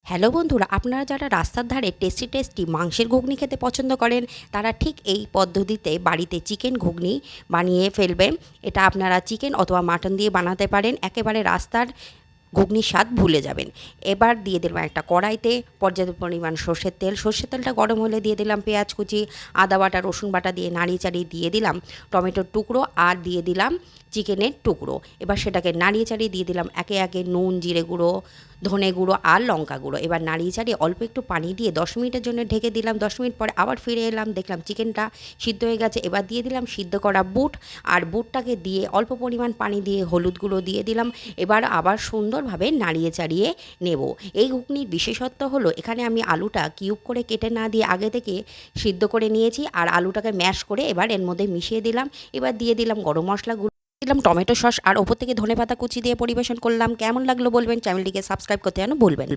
Hello বন্ধুরা, আপনারা যারা রাস্তার ধারে টেস্টি টেস্টি মাংসের ঘুগনি খেতে পছন্দ করেন তারা ঠিক এই পদ্ধতিতে বাড়িতে চিকেন ঘুগনি বানিয়ে ফেলবেন। এটা আপনারা চিকেন অথবা মাটন দিয়ে বানাতে পারেন, একেবারে রাস্তার ঘুগনির স্বাদ ভুলে যাবেন। এবার দিয়ে দিলাম একটা কড়াইতে পর্যাপ্ত পরিমাণ সর্ষের তেলটা গরম হলে দিয়ে দিলাম পেঁয়াজ কুচি, আদা বাটা, রসুন বাটা দিয়ে নাড়িয়ে চাড়িয়ে দিয়ে দিলাম টমেটোর টুকরো আর দিয়ে দিলাম চিকেনের টুকরো। এবার সেটাকে নাড়িয়ে চাড়িয়ে দিয়ে দিলাম একে একে নুন, জিরে গুঁড়ো, ধনে গুঁড়ো আর লঙ্কা গুঁড়ো। এবার নাড়িয়ে চাড়িয়ে অল্প একটু পানি দিয়ে 10 মিনিটের জন্য ঢেকে দিলাম। 10 মিনিট পরে আবার ফিরে এলাম, দেখলাম চিকেনটা সিদ্ধ হয়ে গেছে। এবার দিয়ে দিলাম সিদ্ধ করা বুট, আর বুটটাকে দিয়ে অল্প পরিমাণ পানি দিয়ে হলুদ গুঁড়ো দিয়ে দিলাম। এবার আবার সুন্দরভাবে নাড়িয়ে চাড়িয়ে নেব। এই ঘুগনির বিশেষত্ব হলো এখানে আমি আলুটা কিউব করে কেটে না দিয়ে আগে থেকে সিদ্ধ করে নিয়েছি, আর আলুটাকে ম্যাশ করে এবার এর মধ্যে মিশিয়ে দিলাম। এবার দিয়ে দিলাম গরম মশলা গুঁড়ো, দিলাম টমেটো সস, আর ওপর থেকে ধনেপাতা কুচি দিয়ে পরিবেশন করলাম। কেমন লাগলো বলবেন, চ্যানেলটিকে সাবস্ক্রাইব করতে যেন ভুলবেন।